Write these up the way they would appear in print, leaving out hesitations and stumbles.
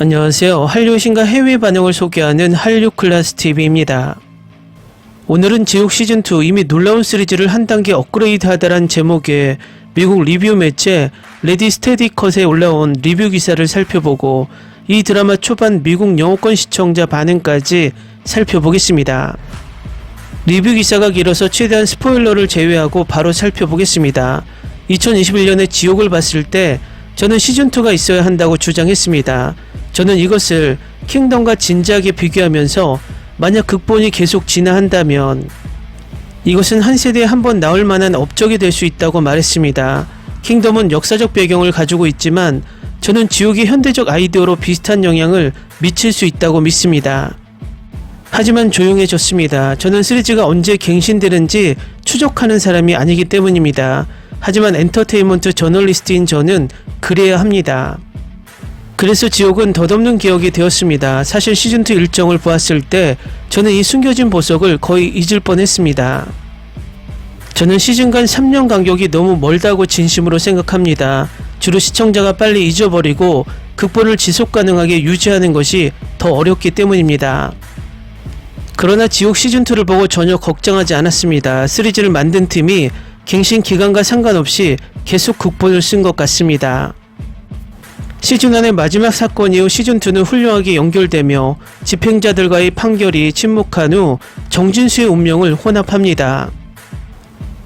안녕하세요. 한류신과 해외 반응을 소개하는 한류클라스TV입니다. 오늘은 지옥 시즌2 이미 놀라운 시리즈를 한 단계 업그레이드하다란 제목의 미국 리뷰 매체 레디 스테디 컷에 올라온 리뷰 기사를 살펴보고 이 드라마 초반 미국 영어권 시청자 반응까지 살펴보겠습니다. 리뷰 기사가 길어서 최대한 스포일러를 제외하고 바로 살펴보겠습니다. 2021년에 지옥을 봤을 때 저는 시즌2가 있어야 한다고 주장했습니다. 저는 이것을 킹덤과 진지하게 비교하면서 만약 극본이 계속 진화한다면 이것은 한 세대에 한 번 나올 만한 업적이 될 수 있다고 말했습니다. 킹덤은 역사적 배경을 가지고 있지만 저는 지옥이 현대적 아이디어로 비슷한 영향을 미칠 수 있다고 믿습니다. 하지만 조용해졌습니다. 저는 시리즈가 언제 갱신되는지 추적하는 사람이 아니기 때문입니다. 하지만 엔터테인먼트 저널리스트인 저는 그래야 합니다. 그래서 지옥은 덧없는 기억이 되었습니다. 사실 시즌2 일정을 보았을 때 저는 이 숨겨진 보석을 거의 잊을 뻔했습니다. 저는 시즌 간 3년 간격이 너무 멀다고 진심으로 생각합니다. 주로 시청자가 빨리 잊어버리고 극본을 지속 가능하게 유지하는 것이 더 어렵기 때문입니다. 그러나 지옥 시즌2를 보고 전혀 걱정하지 않았습니다. 시리즈를 만든 팀이 갱신 기간과 상관없이 계속 극본을 쓴 것 같습니다. 시즌1의 마지막 사건 이후 시즌2는 훌륭하게 연결되며 집행자들과의 판결이 침묵한 후 정진수의 운명을 혼합합니다.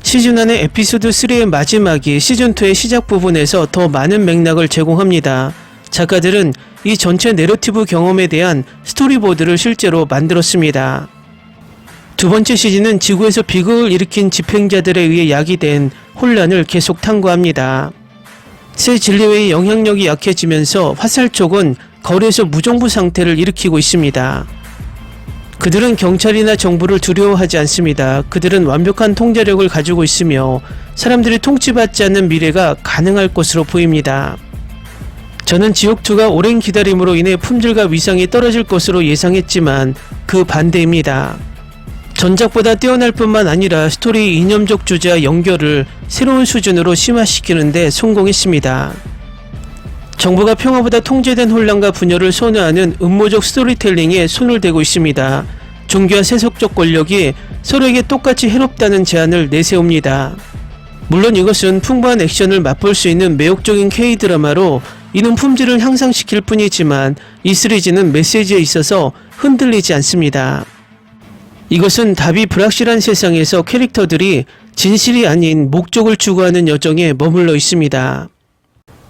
시즌1의 에피소드 3의 마지막이 시즌2의 시작 부분에서 더 많은 맥락을 제공합니다. 작가들은 이 전체 내러티브 경험에 대한 스토리보드를 실제로 만들었습니다. 두 번째 시즌은 지구에서 비극을 일으킨 집행자들에 의해 야기된 혼란을 계속 탐구합니다. 새 진리회의 영향력이 약해지면서 화살촉은 거리에서 무정부 상태를 일으키고 있습니다. 그들은 경찰이나 정부를 두려워하지 않습니다. 그들은 완벽한 통제력을 가지고 있으며 사람들이 통치받지 않는 미래가 가능할 것으로 보입니다. 저는 지옥2가 오랜 기다림으로 인해 품질과 위상이 떨어질 것으로 예상했지만 그 반대입니다. 전작보다 뛰어날 뿐만 아니라 스토리 이념적 주제와 연결을 새로운 수준으로 심화시키는데 성공했습니다. 정부가 평화보다 통제된 혼란과 분열을 선호하는 음모적 스토리텔링에 손을 대고 있습니다. 종교와 세속적 권력이 서로에게 똑같이 해롭다는 제안을 내세웁니다. 물론 이것은 풍부한 액션을 맛볼 수 있는 매혹적인 K-드라마로 이는 품질을 향상시킬 뿐이지만 이 시리즈는 메시지에 있어서 흔들리지 않습니다. 이것은 답이 불확실한 세상에서 캐릭터들이 진실이 아닌 목적을 추구하는 여정에 머물러 있습니다.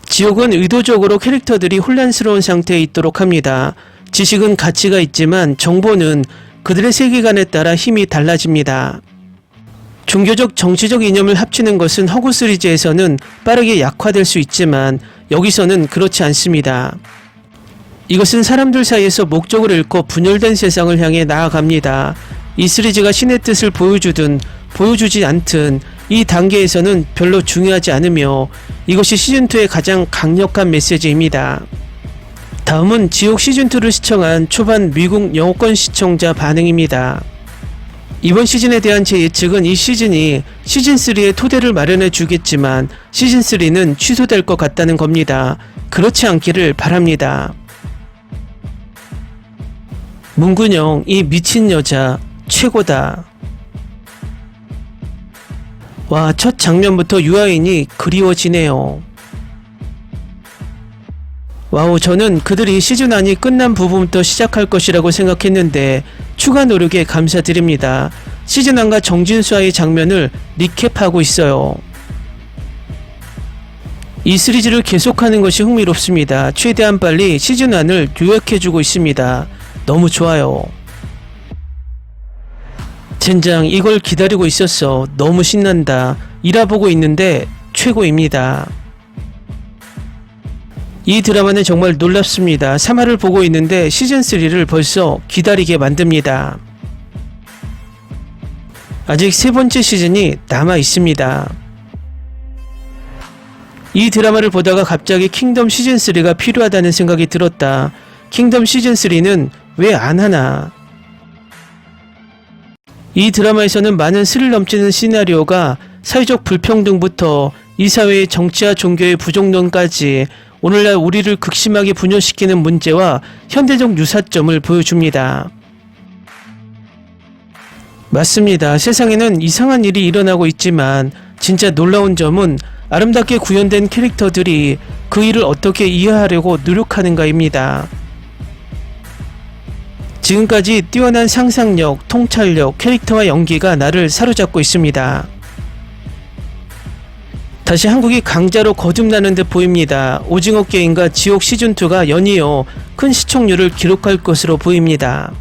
지옥은 의도적으로 캐릭터들이 혼란스러운 상태에 있도록 합니다. 지식은 가치가 있지만 정보는 그들의 세계관에 따라 힘이 달라집니다. 종교적 정치적 이념을 합치는 것은 허구 시리즈에서는 빠르게 약화될 수 있지만 여기서는 그렇지 않습니다. 이것은 사람들 사이에서 목적을 잃고 분열된 세상을 향해 나아갑니다. 이 시리즈가 신의 뜻을 보여주든 보여주지 않든 이 단계에서는 별로 중요하지 않으며 이것이 시즌2의 가장 강력한 메시지입니다. 다음은 지옥 시즌2를 시청한 초반 미국 영어권 시청자 반응입니다. 이번 시즌에 대한 제 예측은 이 시즌이 시즌3의 토대를 마련해 주겠지만 시즌3는 취소될 것 같다는 겁니다. 그렇지 않기를 바랍니다. 문근영, 이 미친 여자 최고다. 와, 첫 장면부터 유아인이 그리워지네요. 와우, 저는 그들이 시즌1이 끝난 부분부터 시작할 것이라고 생각했는데 추가 노력에 감사드립니다. 시즌1과 정진수와의 장면을 리캡하고 있어요. 이 시리즈를 계속하는 것이 흥미롭습니다. 최대한 빨리 시즌1을 요약해주고 있습니다. 너무 좋아요. 젠장, 이걸 기다리고 있었어. 너무 신난다. 일화보고 있는데 최고입니다. 이 드라마는 정말 놀랍습니다. 3화를 보고 있는데 시즌3를 벌써 기다리게 만듭니다. 아직 세 번째 시즌이 남아 있습니다. 이 드라마를 보다가 갑자기 킹덤 시즌3가 필요하다는 생각이 들었다. 킹덤 시즌3는 왜 안 하나? 이 드라마에서는 많은 스릴 넘치는 시나리오가 사회적 불평등부터 이 사회의 정치와 종교의 부정론까지 오늘날 우리를 극심하게 분열시키는 문제와 현대적 유사점을 보여줍니다. 맞습니다. 세상에는 이상한 일이 일어나고 있지만 진짜 놀라운 점은 아름답게 구현된 캐릭터들이 그 일을 어떻게 이해하려고 노력하는가입니다. 지금까지 뛰어난 상상력, 통찰력, 캐릭터와 연기가 나를 사로잡고 있습니다. 다시 한국이 강자로 거듭나는 듯 보입니다. 오징어 게임과 지옥 시즌2가 연이어 큰 시청률을 기록할 것으로 보입니다.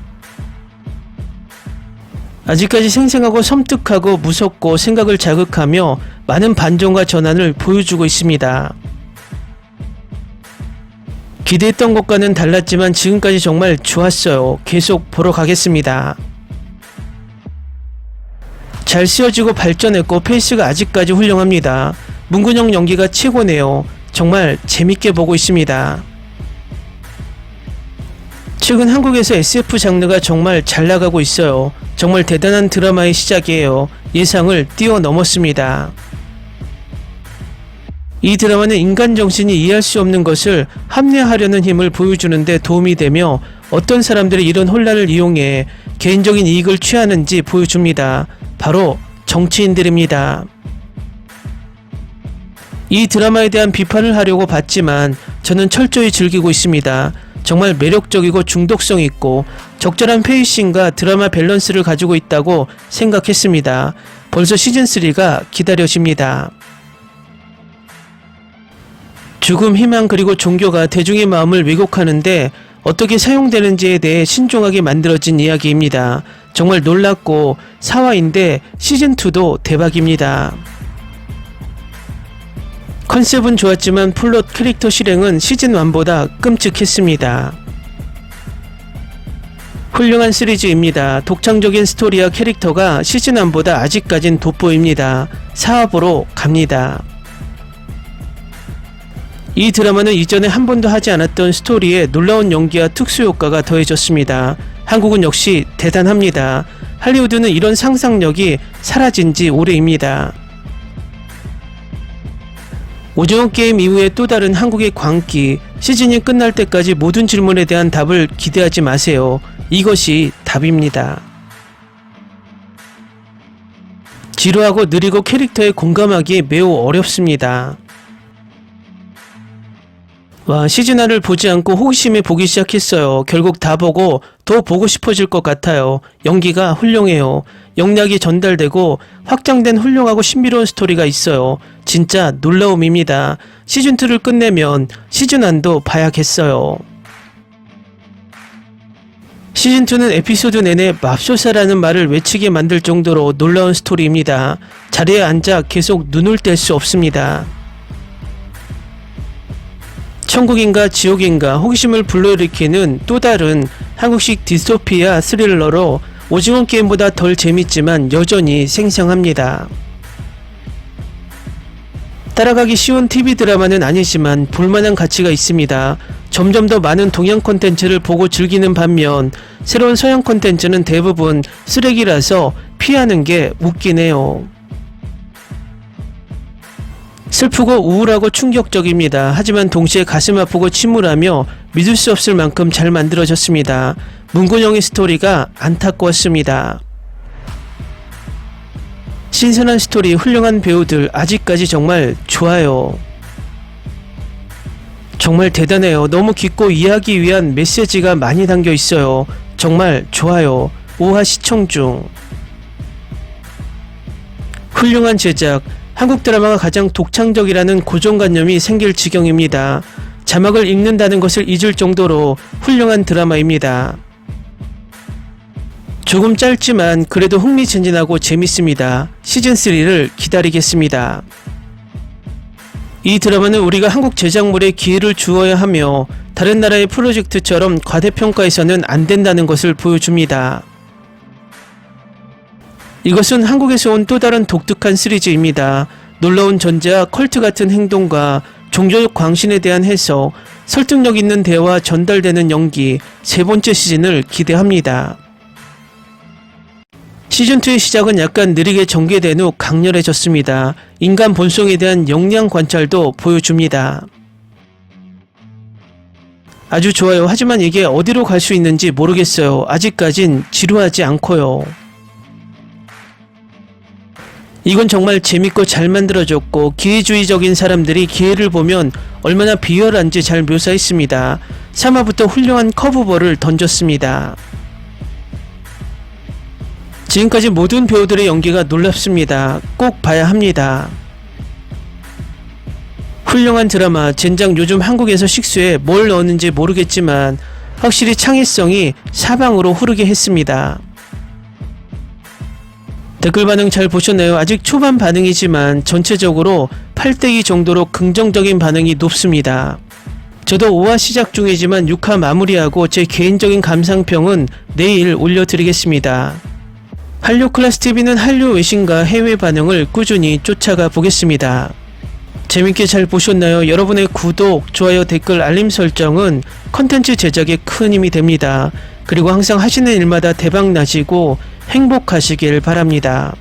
아직까지 생생하고 섬뜩하고 무섭고 생각을 자극하며 많은 반전과 전환을 보여주고 있습니다. 기대했던 것과는 달랐지만 지금까지 정말 좋았어요. 계속 보러 가겠습니다. 잘 쓰여지고 발전했고 페이스가 아직까지 훌륭합니다. 문근영 연기가 최고네요. 정말 재밌게 보고 있습니다. 최근 한국에서 SF 장르가 정말 잘 나가고 있어요. 정말 대단한 드라마의 시작이에요. 예상을 뛰어넘었습니다. 이 드라마는 인간 정신이 이해할 수 없는 것을 합리화하려는 힘을 보여주는 데 도움이 되며 어떤 사람들이 이런 혼란을 이용해 개인적인 이익을 취하는지 보여줍니다. 바로 정치인들입니다. 이 드라마에 대한 비판을 하려고 봤지만 저는 철저히 즐기고 있습니다. 정말 매력적이고 중독성 있고 적절한 페이싱과 드라마 밸런스를 가지고 있다고 생각했습니다. 벌써 시즌3가 기다려집니다. 죽음, 희망 그리고 종교가 대중의 마음을 왜곡하는데 어떻게 사용되는지에 대해 신중하게 만들어진 이야기입니다. 정말 놀랍고 사화인데 시즌2도 대박입니다. 컨셉은 좋았지만 플롯 캐릭터 실행은 시즌1보다 끔찍했습니다. 훌륭한 시리즈입니다. 독창적인 스토리와 캐릭터가 시즌1보다 아직까진 돋보입니다. 사업으로 갑니다. 이 드라마는 이전에 한 번도 하지 않았던 스토리에 놀라운 연기와 특수효과가 더해졌습니다. 한국은 역시 대단합니다. 할리우드는 이런 상상력이 사라진 지 오래입니다. 오징어 게임 이후에 또 다른 한국의 광기, 시즌이 끝날 때까지 모든 질문에 대한 답을 기대하지 마세요. 이것이 답입니다. 지루하고 느리고 캐릭터에 공감하기 매우 어렵습니다. 와, 시즌1을 보지 않고 호기심에 보기 시작했어요. 결국 다 보고 더 보고 싶어질 것 같아요. 연기가 훌륭해요. 영락이 전달되고 확장된 훌륭하고 신비로운 스토리가 있어요. 진짜 놀라움입니다. 시즌2를 끝내면 시즌1도 봐야겠어요. 시즌2는 에피소드 내내 맙소사라는 말을 외치게 만들 정도로 놀라운 스토리입니다. 자리에 앉아 계속 눈을 뗄 수 없습니다. 천국인가 지옥인가 호기심을 불러일으키는 또 다른 한국식 디스토피아 스릴러로 오징어 게임보다 덜 재밌지만 여전히 생생합니다. 따라가기 쉬운 TV 드라마는 아니지만 볼만한 가치가 있습니다. 점점 더 많은 동양 콘텐츠를 보고 즐기는 반면 새로운 서양 콘텐츠는 대부분 쓰레기라서 피하는 게 웃기네요. 슬프고 우울하고 충격적입니다. 하지만 동시에 가슴 아프고 침울하며 믿을 수 없을 만큼 잘 만들어졌습니다. 문근영의 스토리가 안타까웠습니다. 신선한 스토리, 훌륭한 배우들, 아직까지 정말 좋아요. 정말 대단해요. 너무 깊고 이해하기 위한 메시지가 많이 담겨 있어요. 정말 좋아요. 5화 시청 중. 훌륭한 제작. 한국 드라마가 가장 독창적이라는 고정관념이 생길 지경입니다. 자막을 읽는다는 것을 잊을 정도로 훌륭한 드라마입니다. 조금 짧지만 그래도 흥미진진하고 재밌습니다. 시즌3를 기다리겠습니다. 이 드라마는 우리가 한국 제작물에 기회를 주어야 하며 다른 나라의 프로젝트처럼 과대평가해서는 안 된다는 것을 보여줍니다. 이것은 한국에서 온 또 다른 독특한 시리즈입니다. 놀라운 전제와 컬트 같은 행동과 종교적 광신에 대한 해석, 설득력 있는 대화 전달되는 연기, 세 번째 시즌을 기대합니다. 시즌2의 시작은 약간 느리게 전개된 후 강렬해졌습니다. 인간 본성에 대한 역량 관찰도 보여줍니다. 아주 좋아요. 하지만 이게 어디로 갈 수 있는지 모르겠어요. 아직까진 지루하지 않고요. 이건 정말 재밌고 잘 만들어졌고 기회주의적인 사람들이 기회를 보면 얼마나 비열한지 잘 묘사했습니다. 3화부터 훌륭한 커브볼을 던졌습니다. 지금까지 모든 배우들의 연기가 놀랍습니다. 꼭 봐야 합니다. 훌륭한 드라마 젠장. 요즘 한국에서 식수에 뭘 넣었는지 모르겠지만 확실히 창의성이 사방으로 흐르게 했습니다. 댓글 반응 잘 보셨나요? 아직 초반 반응이지만 전체적으로 8대2 정도로 긍정적인 반응이 높습니다. 저도 5화 시작 중이지만 6화 마무리하고 제 개인적인 감상평은 내일 올려드리겠습니다. 한류 클래스TV는 한류 외신과 해외 반응을 꾸준히 쫓아가 보겠습니다. 재밌게 잘 보셨나요? 여러분의 구독, 좋아요, 댓글, 알림 설정은 컨텐츠 제작에 큰 힘이 됩니다. 그리고 항상 하시는 일마다 대박 나시고 행복하시길 바랍니다.